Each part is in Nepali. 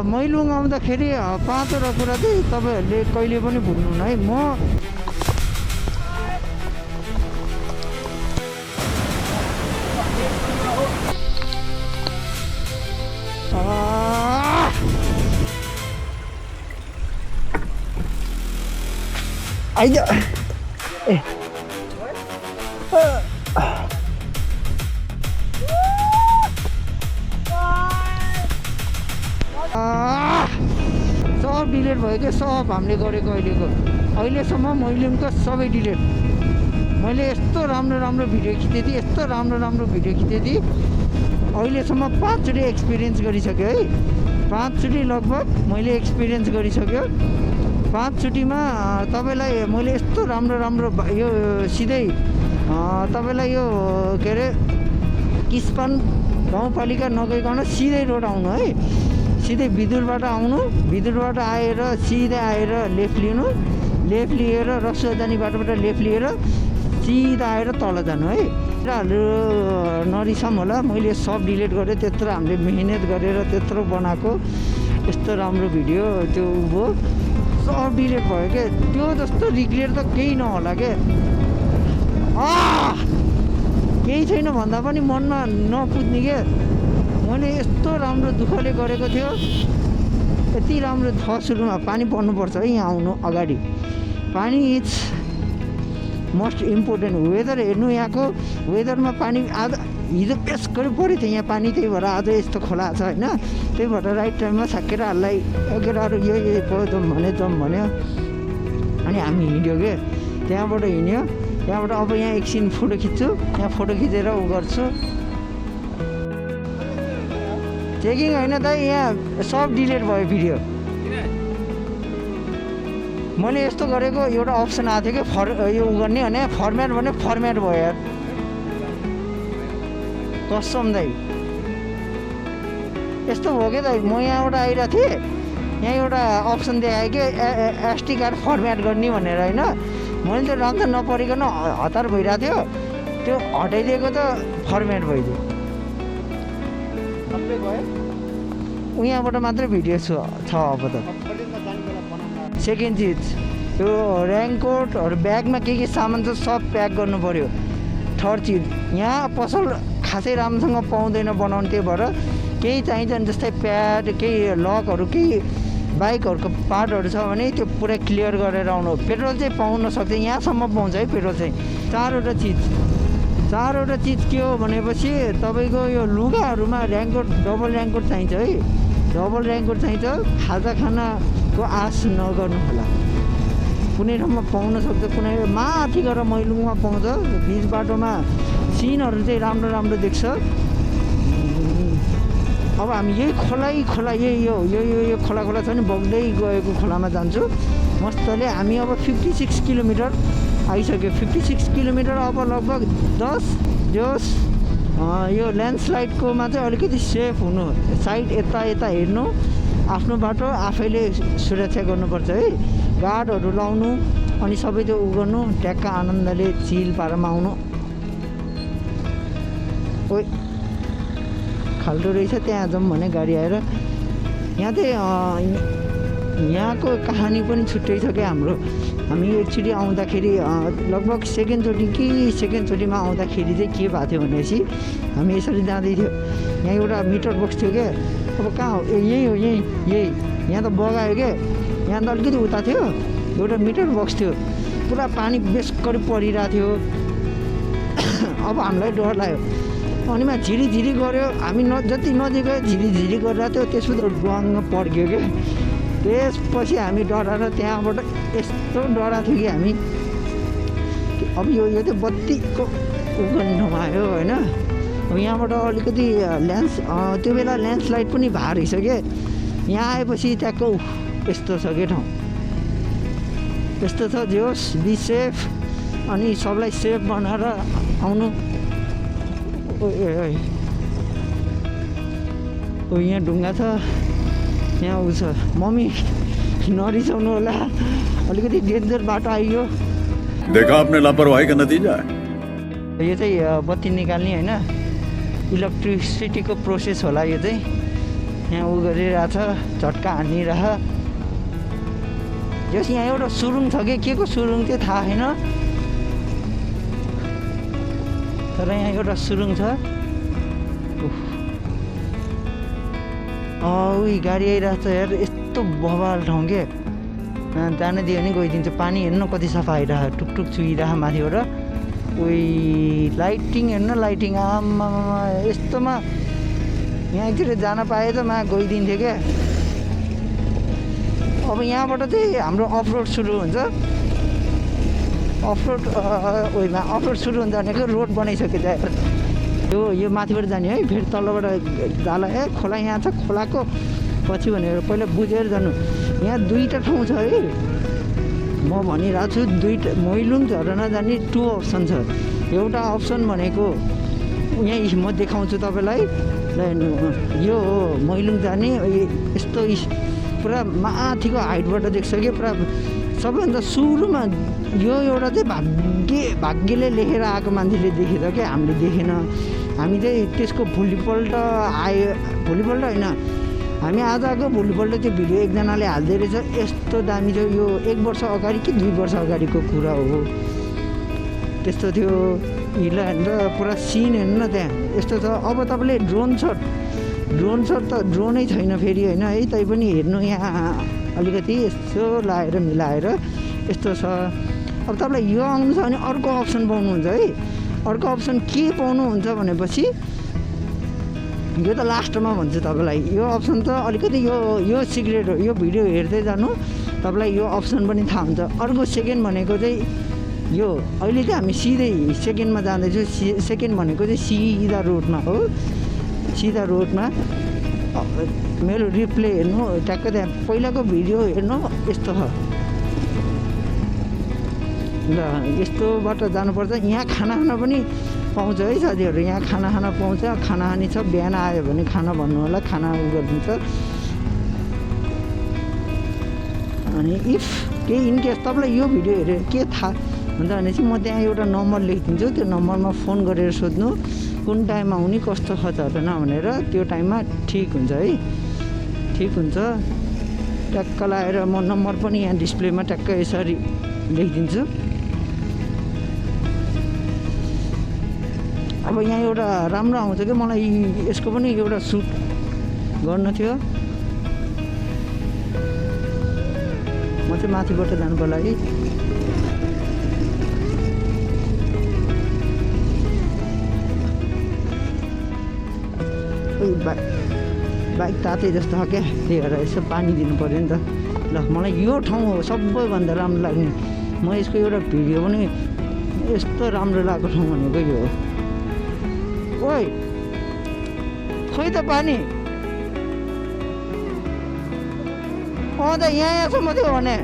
मैलुङ आउँदाखेरि पाँचवटा कुरा चाहिँ तपाईँहरूले कहिले पनि भुल्नुहुन्न है। म आइज ए सब डिलिट भयो क्या, सब हामीले गरेको अहिलेसम्म मैलुङको सबै डिलिट। मैले यस्तो राम्रो राम्रो भिडियो खिचेको थिएँ, यस्तो राम्रो राम्रो भिडियो खिचेको थिएँ। अहिलेसम्म 5 चोटि एक्सपिरियन्स गरिसक्यो है। 5 चोटि लगभग मैले एक्सपिरियन्स गरिसक्यो। 5 चोटिमा तपाईँलाई मैले यस्तो राम्रो राम्रो यो सिधै तपाईँलाई यो के अरे किस्पान गाउँपालिका नगइकन सिधै रोड आउनु है। सिधै बिदुरबाट आउनु, बिदुरबाट आएर सिधै आएर लेफ्ट लिनु, लेफ्ट लिएर रसुवा जाने बाटोबाट लेफ्ट लिएर सिधा आएर तल जानु है। कुराहरू नरिसाम होला, मैले सब डिलिट गरेँ। त्यत्रो हामीले मेहनत गरेर त्यत्रो बनाएको यस्तो राम्रो भिडियो त्यो भयो, सब डिलिट भयो क्या। त्यो जस्तो रिग्रेट त केही नहोला क्या। केही छैन भन्दा पनि मनमा नपुज्ने क्या। मैले यस्तो राम्रो दुःखले गरेको थियो। यति राम्रो छ सुरुमा पानी पर्नुपर्छ है यहाँ आउनु अगाडि। पानी इज मोस्ट इम्पोर्टेन्ट। वेदर हेर्नु, यहाँको वेदरमा पानी आज हिजो पेस गरी परेको थियो यहाँ पानी, त्यही भएर आज यस्तो खोला छ होइन। त्यही भएर राइट टाइममा केटाहरूलाई केटाहरू यो जाउँ भन्यो अनि हामी हिँड्यो क्या। त्यहाँबाट हिँड्यो, त्यहाँबाट अब यहाँ एकछिन फोटो खिच्छु, यहाँ फोटो खिचेर उ गर्छु। चेकिङ होइन त, यहाँ सब डिलिट भयो भिडियो। मैले यस्तो गरेको एउटा अप्सन आएको थियो कि यो उ गर्ने भने फर्मेट भने फर्मेट भयो यार, कसम दाइ यस्तो भयो क्या दाइ। म यहाँबाट आइरहेको थिएँ, यहाँ एउटा अप्सन देखायो कि एसडी कार्ड फर्मेट गर्ने भनेर होइन। मैले त्यो राम्रोसँग नपरिकन हतार भइरहेको थियो, त्यो हटाइदिएको त फर्मेट भइदियो। यहाँबाट मात्रै भिडियो छ अब त। सेकेन्ड चिज त्यो रेनकोटहरू ब्यागमा के सामान छ सब प्याक गर्नु पऱ्यो। थर्ड चिज यहाँ पसल खासै राम्रोसँग पाउँदैन बनाउनु, त्यही भएर केही चाहिन्छ नि जस्तै प्याड, केही लकहरू, केही बाइकहरूको पार्टहरू छ भने त्यो पुरै क्लियर गरेर आउनु। पेट्रोल चाहिँ पाउन सक्छ, यहाँसम्म पाउँछ है पेट्रोल चाहिँ। चारवटा चिज के हो भनेपछि तपाईँको यो लुगाहरूमा रेनकोट, डबल रेनकोट चाहिन्छ है। डबल रेनकोट चाहिन्छ। खाजा खानाको आश नगर्नु होला, कुनै ठाउँमा पाउन सक्छ, कुनै माथि गएर मैलुङमा पाउँछ। बिच बाटोमा सिनहरू चाहिँ राम्रो राम्रो देख्छ। अब हामी यही खोला यही यो खोला छ नि, बग्दै गएको खोलामा जान्छु मस्तले। हामी अब 56 किलोमिटर आइसक्यो। 56 किलोमिटर अब लगभग 10 जोस् यो ल्यान्डस्लाइडकोमा चाहिँ अलिकति सेफ हुनु, साइड यता हेर्नु, आफ्नो बाटो आफैले सुरक्षा गर्नुपर्छ है। गार्डहरू लाउनु अनि सबै त्यो उ गर्नु, ट्याक्क आनन्दले चिल पारामा आउनु। ओ खाल्डो रहेछ, त्यहाँ जाउँ भने गाडी आएर। यहाँ चाहिँ यहाँको कहानी पनि छुट्टै छ क्या हाम्रो। हामी एकचोटि आउँदाखेरि लगभग सेकेन्ड चोटिमा आउँदाखेरि चाहिँ के भएको थियो भनेपछि हामी यसरी जाँदै थियो। यहाँ एउटा मिटर बक्स थियो क्या। अब कहाँ हो, यही हो, यही यहाँ त बगायो क्या। यहाँ त अलिकति उता थियो, एउटा मिटर बक्स थियो, पुरा पानी बेसकरी परिरहेको थियो। अब हामीलाई डर लाग्यो। अनि मा झिरी गऱ्यो, हामी जति नजिक गयो झिरी गरिरहेको थियो। त्यसपछि डुवाङ्ग पड्क्यो क्या। त्यसपछि हामी डराएर त्यहाँबाट यस्तो डराएको थियो कि हामी अब यो चाहिँ बत्तीको उ गर्ने ठाउँमा आयो होइन। अब यहाँबाट अलिकति त्यो बेला ल्यान्डस्लाइड पनि भएको रहेछ क्या। यहाँ आएपछि त्यहाँको यस्तो छ क्या ठाउँ, यस्तो छ। जोस् बी सेफ, अनि सबलाई सेफ बनाएर आउनु। यहाँ ढुङ्गा छ, यहाँ उ छ। मम्मी नरिसाउनु होला, अलिकति डेन्जर बाटो आइयो। देखा आपने लापरवाही का नतीजा है। यो चाहिँ बत्ती निकाल्ने होइन, इलेक्ट्रिसिटीको प्रोसेस होला यो चाहिँ। यहाँ उ गरिरहेछ झट्का हानिरह जस यहाँ एउटा सुरुङ छ कि के को सुरुङ चाहिँ थाहा छैन तर यहाँ एउटा सुरुङ छ उही गाडी आइरहेछ यार यस्तो बवाल ठाउँ के जान दियो भने गइदिन्छ पानी हेर्नु कति सफा आइरह टुकटुक चुइरह माथिबाट उही लाइटिङ हेर्नु लाइटिङ आमा यस्तोमा यहाँ एकचोटि जान पाए त मा गइदिन्थ्यो क्या अब यहाँबाट चाहिँ हाम्रो अफरोड सुरु हुन्छ अफरोड उयोमा अफरोड सुरु हुन्छ भनेको रोड बनाइसक्यो त्यहाँ यो माथिबाट जाने है फेरि तलबाट जाला खोला यहाँ छ खोलाको पछि भनेर पहिला बुझेर जानु यहाँ दुईवटा ठाउँ छ है म भनिरहेको छु दुईवटा मैलुङ झरना जाने 2 अप्सन छ एउटा अप्सन भनेको यहाँ म देखाउँछु तपाईँलाई ल हेर्नु यो हो मैलुङ जाने यस्तो पुरा माथिको हाइटबाट देख्छ कि पुरा सबैभन्दा सुरुमा यो एउटा चाहिँ भाग्यले लेखेर आएको मान्छेले देखेछ क्या हामीले देखेन हामी चाहिँ त्यसको भोलिपल्ट होइन हामी आज आएको भोलिपल्ट त्यो भिडियो एकजनाले हाल्दै रहेछ यस्तो दामी थियो यो 1 वर्ष अगाडि कि 2 वर्ष अगाडिको कुरा हो त्यस्तो थियो हिल हेर्नु पुरा सिन हेर्नु न त्यहाँ यस्तो छ अब तपाईँले ड्रोन सट त ड्रोनै छैन फेरि होइन है तैपनि हेर्नु यहाँ अलिकति यसो लाएर मिलाएर यस्तो छ अब तपाईँलाई यो आउनु छ भने अर्को अप्सन पाउनुहुन्छ है अर्को अप्सन के पाउनुहुन्छ भनेपछि यो त लास्टमा भन्छु तपाईँलाई यो अप्सन त अलिकति यो सिक्रेट हो यो भिडियो हेर्दै जानु तपाईँलाई यो अप्सन पनि थाहा हुन्छ अर्को सेकेन्ड भनेको चाहिँ यो अहिले चाहिँ हामी सिधै सेकेन्डमा जाँदैछु सेकेन्ड भनेको चाहिँ सिधा रोडमा हो सिधा रोडमा मेरो रिप्ले हेर्नु ट्याक्कै त्यहाँ पहिलाको भिडियो हेर्नु यस्तो छ ल यस्तोबाट जानुपर्छ यहाँ खाना पनि पाउँछ है साथीहरू यहाँ खाना पाउँछ खाना खानी छ बिहान आयो भने खाना भन्नु होला खाना उ गरिदिन्छ अनि इफ केही इनकेस तपाईँलाई यो भिडियो हेरेर के थाहा हुन्छ भने चाहिँ म त्यहाँ एउटा नम्बर लेखिदिन्छु त्यो नम्बरमा फोन गरेर सोध्नु कुन टाइममा आउने कस्तो छ झरना भनेर त्यो टाइममा ठिक हुन्छ है ठिक हुन्छ ट्याक्क लगाएर म नम्बर पनि यहाँ डिस्प्लेमा ट्याक्क यसरी लेखिदिन्छु अब यहाँ एउटा राम्रो आउँछ कि मलाई यसको पनि एउटा सुट गर्नु थियो म चाहिँ माथिबाट जानुको लागि बाइक तातै जस्तो छ क्या त्यही भएर यसो पानी दिनु पऱ्यो नि त ल मलाई यो ठाउँ हो सबैभन्दा राम्रो लाग्ने म यसको एउटा भिडियो पनि यस्तो राम्रो लागेको ठाउँ भनेको यो हो ओइ खोइ त पानी त यहाँसम्म थियो भने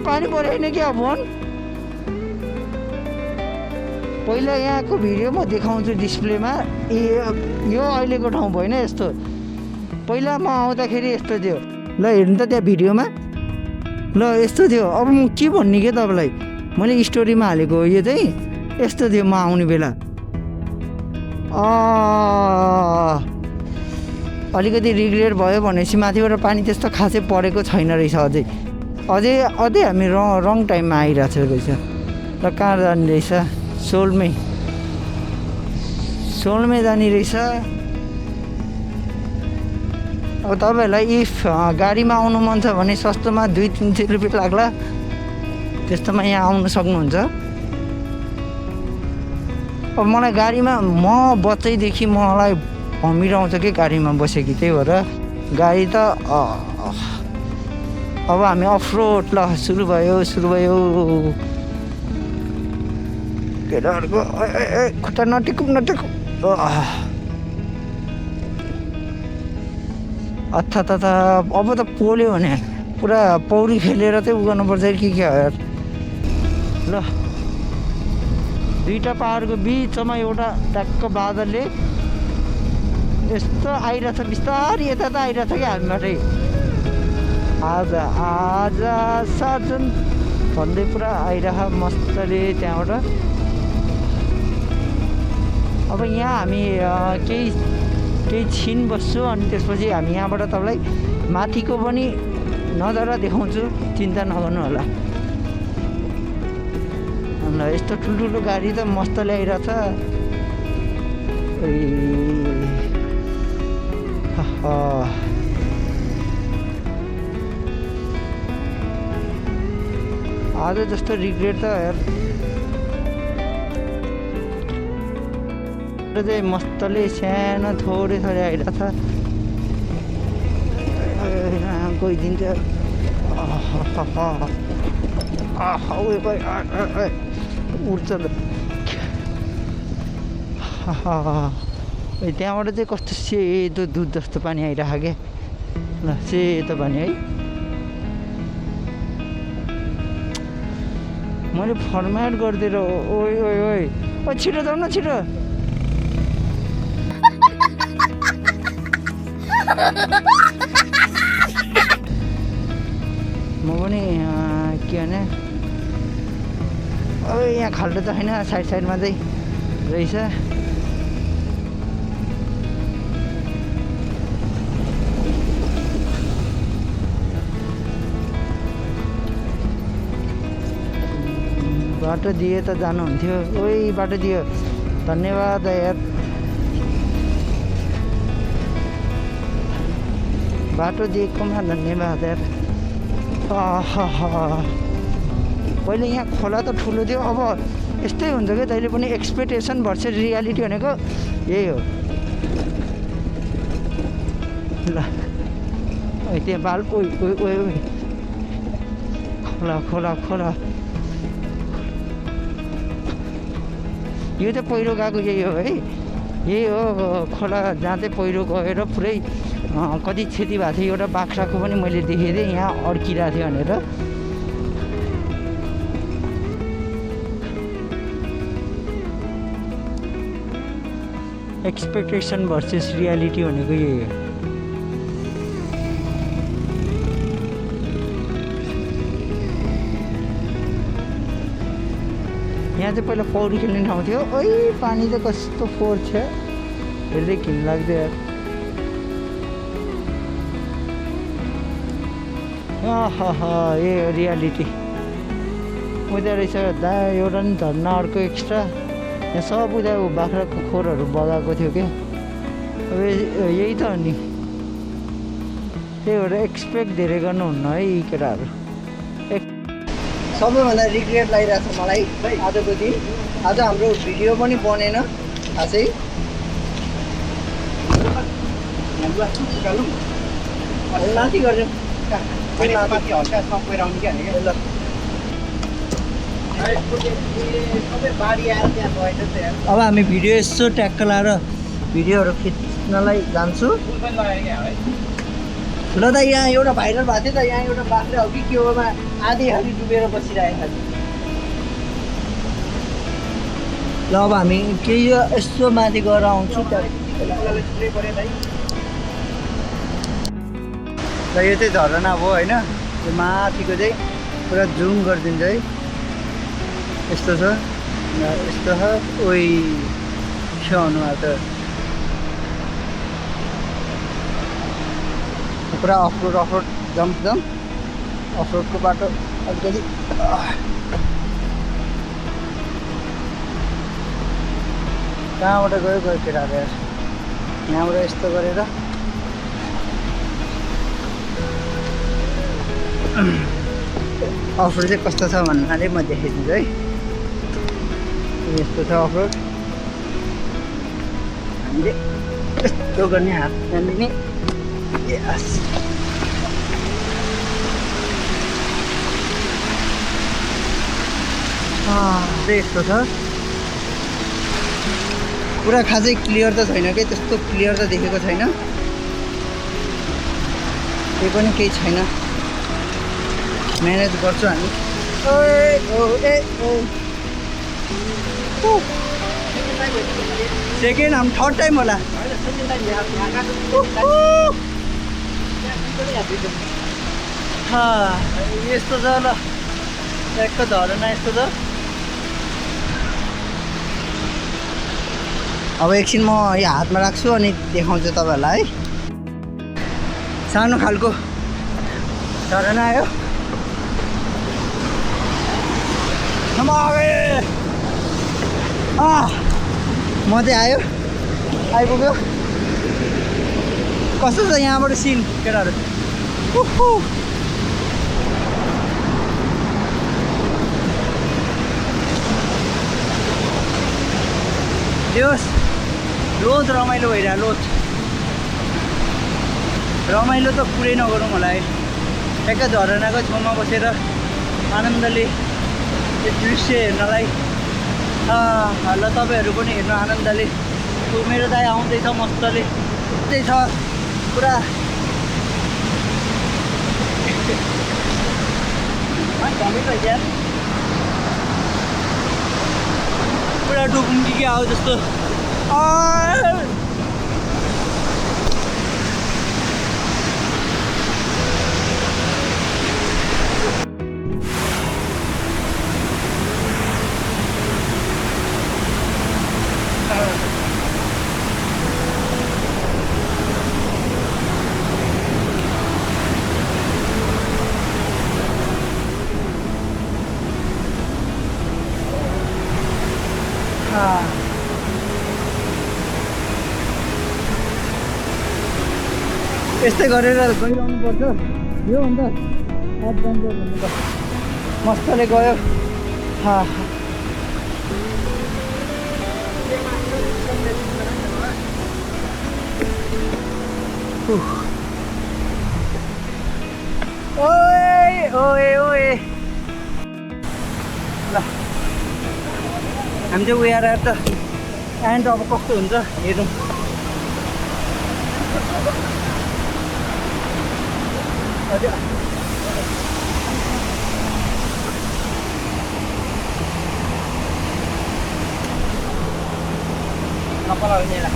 पानी पऱ्यो होइन क्या फोन पहिला यहाँको भिडियो म देखाउँछु डिस्प्लेमा यो अहिलेको ठाउँ भएन यस्तो पहिला म आउँदाखेरि यस्तो थियो ल हेर्नु त त्यहाँ भिडियोमा ल यस्तो थियो अब म के भन्ने क्या तपाईँलाई मैले स्टोरीमा हालेको यो चाहिँ यस्तो थियो म आउने बेला अलिकति रिग्रेट भयो भनेपछि माथिबाट पानी त्यस्तो खासै परेको छैन रहेछ अझै हामी रङ टाइममा आइरहेको रहेछ र कहाँ जाने रहेछ सोलमै जाने रहेछ अब तपाईँहरूलाई इफ गाडीमा आउनु मन छ भने सस्तोमा 200-300 रुपियाँ लाग्ला त्यस्तोमा यहाँ आउनु सक्नुहुन्छ अब मलाई गाडीमा म बच्चैदेखि मलाई भमिरो आउँछ कि गाडीमा बसेँ कि त्यही भएर गाडी त अब हामी अफरोड ल सुरु भयो केटाहरूको खुट्टा नटेकु अथा अब त पोल्यो भने पुरा पौडी खेलेर चाहिँ उ गर्नुपर्छ कि क्या यार ल दुईवटा पहाडको बिचमा एउटा ट्याक्क बादलले यस्तो आइरहेछ बिस्तारै यता त आइरहेछ क्या हामीबाटै आज साजन भन्दै पुरा आइरह मस्तले त्यहाँबाट अब यहाँ हामी केही केही छिन बस्छु अनि त्यसपछि हामी यहाँबाट तपाईँलाई माथिको पनि नजारा देखाउँछु, चिन्ता नगर्नु होला। ल यस्तो ठुल्ठुलो गाडी त मस्त ल्याइरहेछ। आज जस्तो रिग्रेट त यार चाहिँ मस्तले सानो थोरै थोरै आइरहेछ। गइदिन्छ उड्छ ल। त्यहाँबाट चाहिँ कस्तो सेतो दुध जस्तो पानी आइरहेको क्या। ल सेतो पानी है। मैले फर्मेट गरिदिएर ओइ ओइ ओइ ओ छिटो जाऊ न छिटो। म पनि के भने अब यहाँ खाल्डो त छैन, साइड साइडमा चाहिँ रहेछ। बाटो दिए त जानुहुन्थ्यो। ओइ बाटो दियो, धन्यवाद यार। बाटो दिएकोमा धन्यवाद यार। पहिले यहाँ खोला त ठुलो थियो, अब यस्तै हुन्छ क्या तैँले पनि। एक्सपेक्टेसन भर्सेस रियालिटी भनेको यही हो। ल त्यहाँ बाल ओइ ओइ ओइ ओइ खोला खोला खोला। यो चाहिँ पहिरो गएको यही हो है, यही हो खोला जहाँ चाहिँ पहिरो गएर पुरै कति क्षति भएको थियो। एउटा बाख्राको पनि मैले देखेको थिएँ यहाँ अड्किरहेको थियो भनेर। एक्सपेक्टेसन भर्सेस रियालिटी भनेको यही हो। यहाँ चाहिँ पहिला पौडी खेल्ने ठाउँ थियो। ओइ पानी चाहिँ कस्तो फोहोर छ, हेर्दै घिन लाग्यो यार। यही हो रियालिटी। उता रहेछ दा एउटा नि झर्ना अर्को एक्स्ट्रा। यहाँ सब उता बाख्राको खोरहरू बगाएको थियो क्या। अब यही त हो नि, त्यही भएर एक्सपेक्ट धेरै गर्नुहुन्न है यी केटाहरू। सबैभन्दा रिग्रेट लागिरहेको छ मलाई आजको दिन। आज हाम्रो भिडियो पनि बनेन खासै। माथि गर्यो अब हामी भिडियो यसो ट्याक्क लाएर भिडियोहरू खिच्नलाई जान्छु। ल त यहाँ एउटा भाइरल भएको थियो त, यहाँ एउटा बाख्रा हो कि के होमा आधी खाली डुबेर बसिरहेको छ। ल अब हामी केही यस्तो माथि गएर आउँछु। ल यो चाहिँ झरना भयो होइन, यो माथिको चाहिँ पुरा जुम गरिदिन्छ है। यस्तो छ यस्तो छ। ओइ के अनुहार त पुरा अफरोड अफरोड जम्प अफरोडको बाटो अलिकति। कहाँबाट गयो केटाहरू यार। यहाँबाट यस्तो गरेर अफरोड चाहिँ कस्तो छ भन्नाले म देखाइदिन्छु है। यस्तो छ अफरोड। हामीले यस्तो गर्ने हात जान्दिने। यस यस्तो छ। पुरा खासै क्लियर त छैन कि, त्यस्तो क्लियर त देखेको छैन। त्यही पनि केही छैन, म्यानेज गर्छु हामी। सेकेन्ड हामी थर्ड टाइम होला। यस्तो छ ल, ट्याक्क झरना यस्तो छ। अब एकछिन म यो हातमा राख्छु अनि देखाउँछु तपाईँहरूलाई है। सानो खालको झरना आयो। मजा आयो, आइपुग्यो। कस्तो छ यहाँबाट सिन केटाहरू? देओस् लोत रमाइलो भइरह लोत रमाइलो त पुरै नगरौँ होला है। ठ्याक्क झरनाको छेउमा बसेर आनन्दले यो दृश्य हेर्नलाई ल तपाईँहरू पनि हेर्नु आनन्दले। मेरो दाइ आउँदैछ मस्तले त्यही छ पुरा पुरा डुबुङ्गी के आऊ जस्तो। यस्तै गरेर गइरहनु पर्छ। यो भन्दा एडभेन्चर भन्नु त मस्तले गयो। ओए ओए ओए ल हामी चाहिँ we are at the end. अब कस्तो हुन्छ हेरौँ। Kapal ini lah.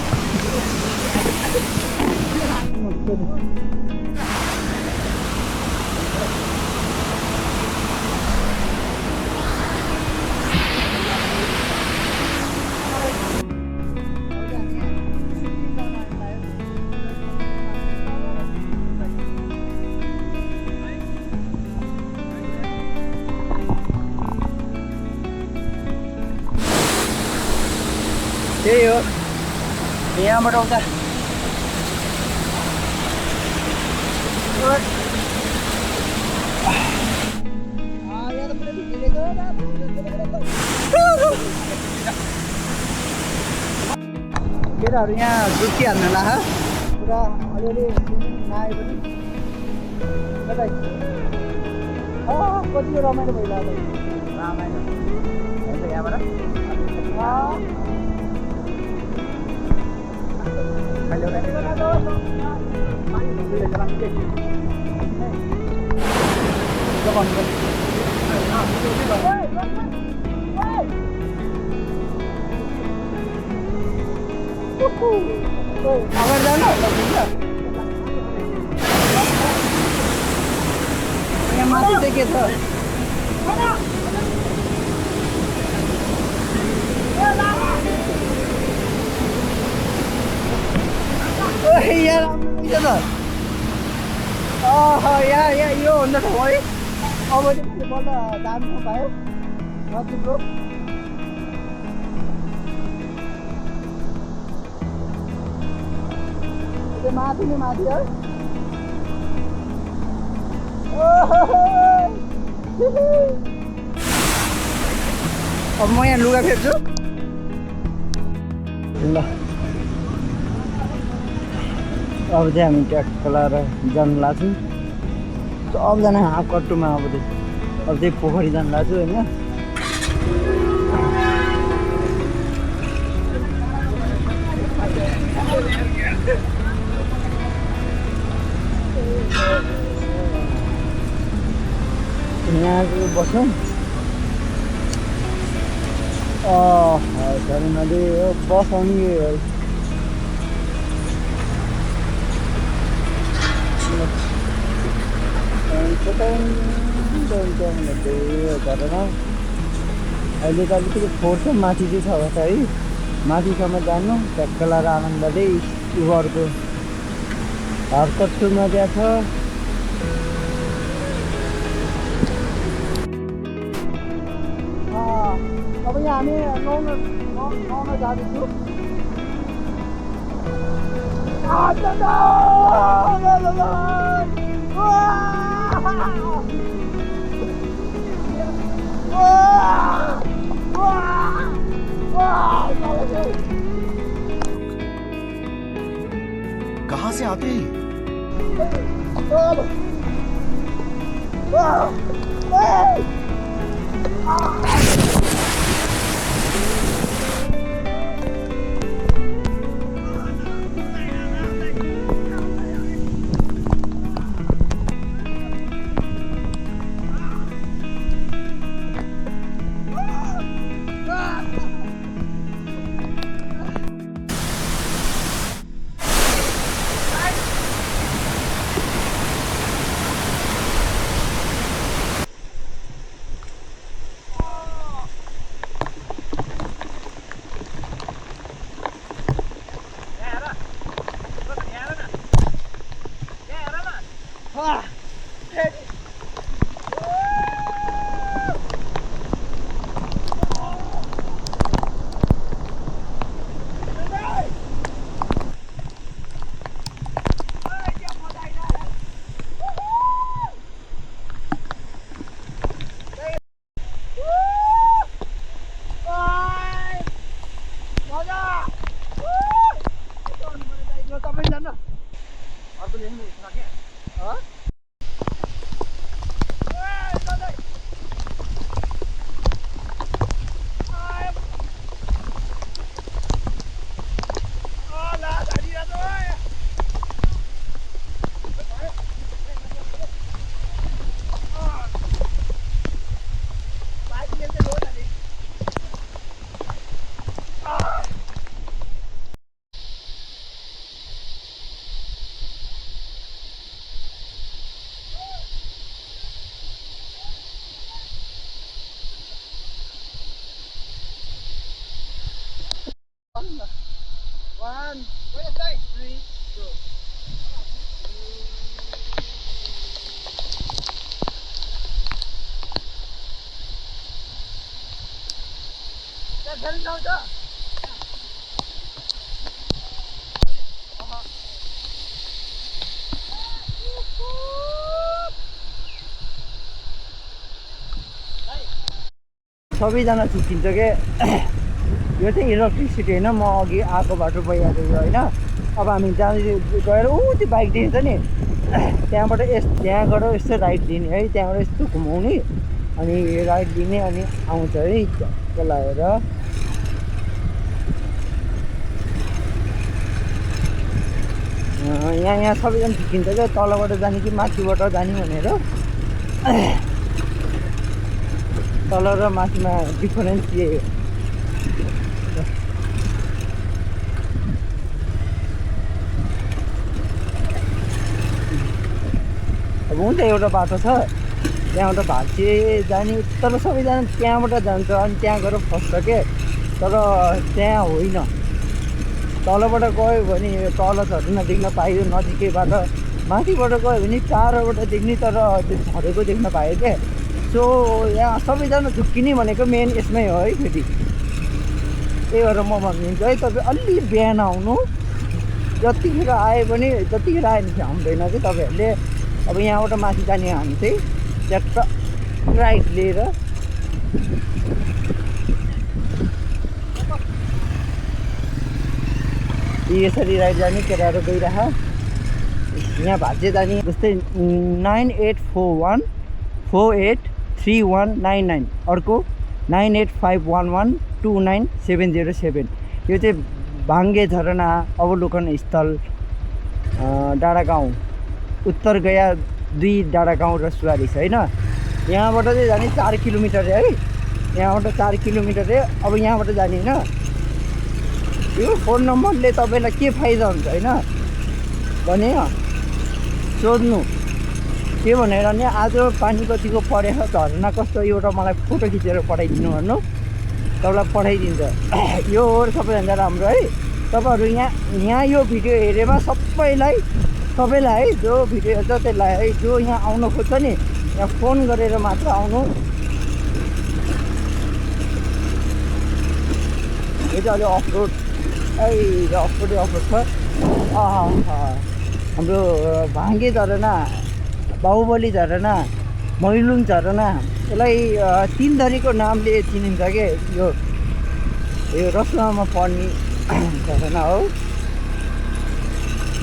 त्यही हो यहाँबाट उता केटाहरू यहाँ डुब्की हाल्न ला पुरा अलिअलि नआए पनि कतिको रमाइलो भइरहेको रमाइलो यहाँबाट अगाडि जानु यहाँ माथि चाहिँ के छ? यहाँ राम्रो त यहाँ यो भन्दा ठाउँ है। अब चाहिँ बल्ल जानु पायो नजिकको। माथि नै माथि है। अब म यहाँ लुगा फेर्छु ल। अब चाहिँ हामी ट्याक खोलाएर जानु लाग्छौँ। सबजना हाफ कट्टुमा अब चाहिँ पोखरी जानु लाग्छु होइन। यहाँ बस्छौँ। झरनाले बस आउने झरना अहिले त अलिकति फोहोर माथि चाहिँ छ होला है। माथिसम्म जानु ट्याक्कला र आनन्दले उबरको हरकट्टु मजा छ। अब यहाँ हामी नुहाउन जाँदैछु। कहाँ से आते हैं? सबैजना झुक्किन्छ के यो चाहिँ इलेक्ट्रिसिटी होइन, म अघि आएको बाटो भइहाल्यो होइन। अब हामी जहाँ गएर त्यो बाइक दिन्छ नि त्यहाँबाट त्यहाँबाट यस्तो राइट दिने है, त्यहाँबाट यस्तो घुमाउने अनि राइट दिने अनि आउँछ है त्यो लगाएर। यहाँ सबैजना झुक्किन्छ क्या तलबाट जाने कि माथिबाट जाने भनेर। तल र माथिमा डिफरेन्स यही हो। अब हुन्छ एउटा बाटो छ त्यहाँबाट भाँचे जाने, तर सबैजना त्यहाँबाट जान्छ अनि त्यहाँ गएर फस्छ के। तर त्यहाँ होइन, तलबाट गयो भने तल झर्न देख्न पाइयो नजिकैबाट, माथिबाट गयो भने टाढोबाट देख्ने तर त्यो झरेको देख्न पायो क्या। सो यहाँ सबैजना झुक्किने भनेको मेन यसमै हो है। फेरि त्यही भएर म भनिदिन्छु है, तपाईँ अलि बिहान आउनु, जतिखेर आयो भने जतिखेर आयो भने आउँदैन कि तपाईँहरूले। अब यहाँबाट माथि जाने हामी चाहिँ ट्याक्क राइट लिएर यसरी राइट जाने केटाहरू गइरह। यहाँ भाँचे जाने जस्तै 9841483199, अर्को 9851129707। यो चाहिँ भाङ्गे झरना अवलोकन स्थल डाँडागाउँ, उत्तर गया 2 डाँडागाउँ रसुवारी छ होइन। यहाँबाट चाहिँ जाने 4 किलोमिटर है, यहाँबाट 4 किलोमिटर है। अब यहाँबाट जाने होइन। यो फोन नम्बरले तपाईँलाई के फाइदा हुन्छ होइन भने सोध्नु के भनेर नि, आज पानी कतिको परेछ, झरना कस्तो, एउटा मलाई फोटो खिचेर पठाइदिनु भन्नु। तपाईँलाई पठाइदिन्छ। यो हो सबैभन्दा राम्रो है। तपाईँहरू यहाँ यो भिडियो हेरेमा सबैलाई है जो भिडियो हेर्छ त्यसलाई है, जो यहाँ आउनु खोज्छ नि यहाँ फोन गरेर मात्र आउनु। यो चाहिँ अलि अफरोड अफरोड छ। हाम्रो भाङ्गे झरना, बाहुबली झरना, मैलुङ झरना, यसलाई 3 थरीको नामले चिनिन्छ के। यो रसुवामा पर्ने झरना हो।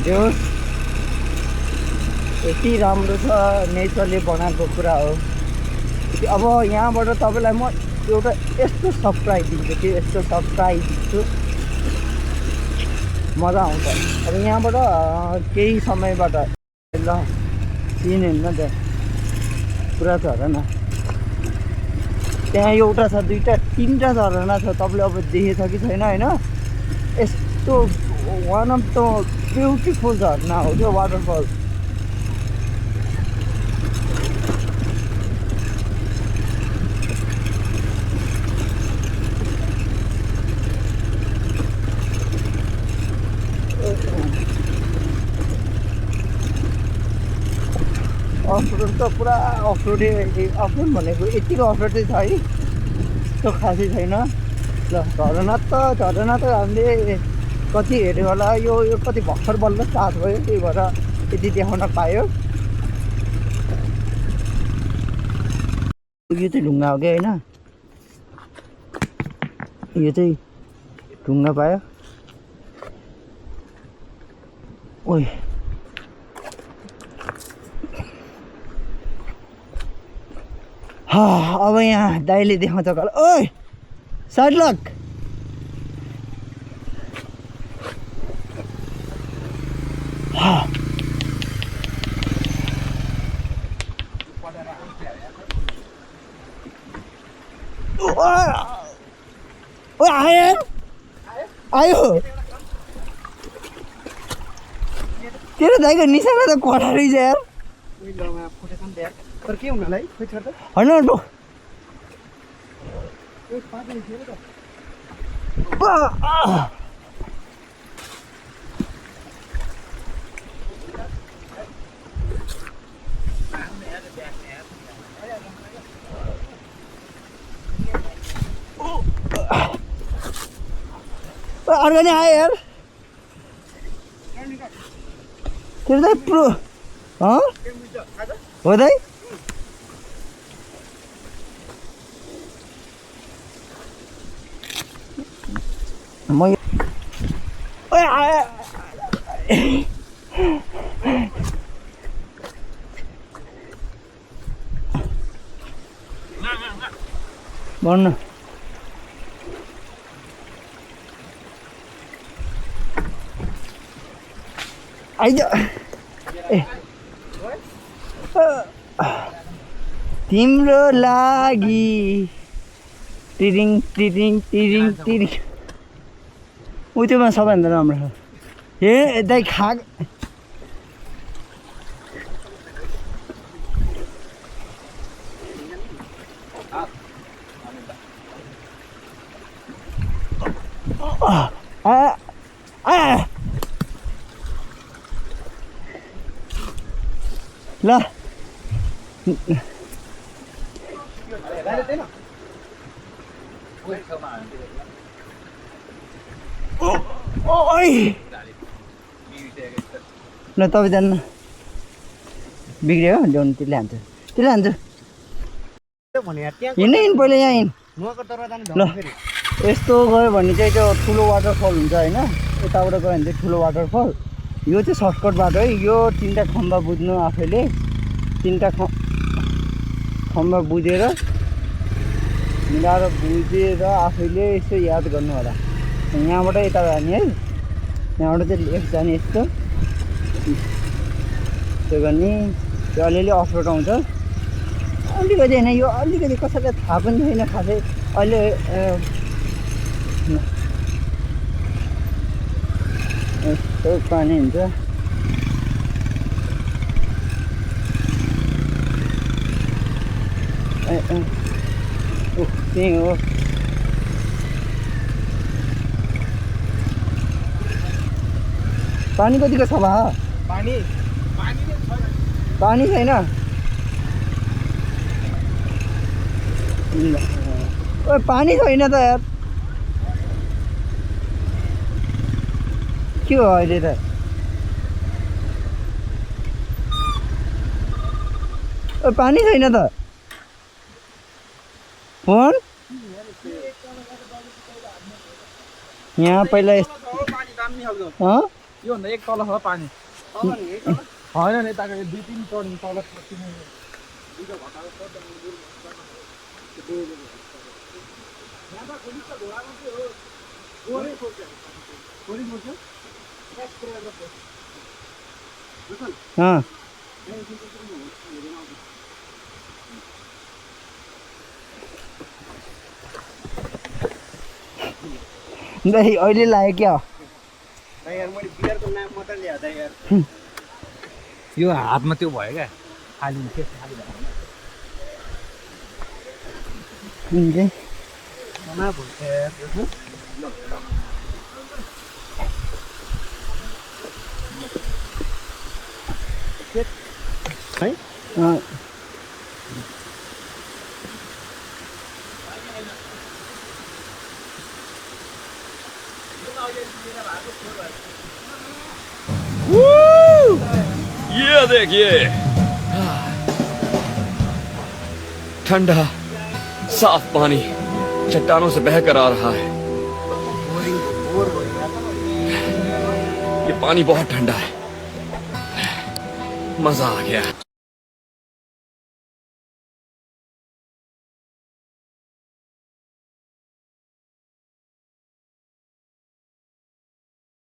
जो यति राम्रो छ, नेचरले बनाएको कुरा हो। अब यहाँबाट तपाईँलाई म एउटा यस्तो सरप्राइज दिन्छु कि मजा आउँछ। अब यहाँबाट केही समयबाट ल चिन्नु न त्यहाँ पुरा झरना, त्यहाँ एउटा छ, 2-3टा झरना छ। तपाईँले अब देखेछ कि छैन होइन, यस्तो वान अफ द ब्युटिफुल झरना हो त्यो वाटरफल। अफरोड त पुरा अफरोड भनेको यतिको अफरोड चाहिँ छ है, त्यस्तो खासै छैन। ल झरना त हामीले कति हेऱ्यो होला, यो कति भर्खर बल्ल स्टार्ट भयो, त्यही भएर यति देखाउन पायो। यो चाहिँ ढुङ्गा हो कि होइन, यो चाहिँ ढुङ्गा पायो। ओइ अब यहाँ दाइले देखाउँछ कल। ओइ साइड लक, आयो तेरो दाइको निशाना त कडा रहेछ यार। तर के हुनलाई खोइ छोड्दा होइन अर्को नि आयो यार तेरो दाइ प्रो हो दाइ। म भन्नु आइज ए तिम्रो लागि टिरिङ टिरिङ टिरिङ टिरिङ उत्योमा सबैभन्दा राम्रो छ। ए दाइ खा ल ओइ ल तपाईँ जान्न बिग्रियो ल्याउनु त्यसले हान्छ हिँड्नु पहिला यहाँ हिँड। ल यस्तो गयो भने चाहिँ त्यो ठुलो वाटरफल हुन्छ होइन, यताबाट गयो भने चाहिँ ठुलो वाटरफल। यो चाहिँ सर्टकट बाटो है। यो 3टा खम्बा बुझ्नु आफैले, 3टा खम्बा बुझेर मिलाएर बुझेर आफैले यसो याद गर्नु होला। यहाँबाट यता जाने है, यहाँबाट चाहिँ लेफ्ट जाने यस्तो त्यो गर्ने। त्यो अलिअलि अफरोड आउँछ अलिकति होइन, यो अलिकति कसैलाई थाहा पनि छैन खासै अहिले। यस्तो पानी हुन्छ त्यही हो। पानी कतिको छ भा पानी छैन ओ पानी छैन त यार के हो अहिले त ओ पानी छैन त फोन यहाँ पहिला योभन्दा एक तल छ पानी होइन नि यताको 2-3 चढ्नु तल अहिले लाग्यो क्या यो हातमा त्यो भयो क्या खाली है ये देखिए ठंडा साफ पानी चट्टानों से बहकर आ रहा है। ये पानी बहुत ठंडा है, मजा आ गया।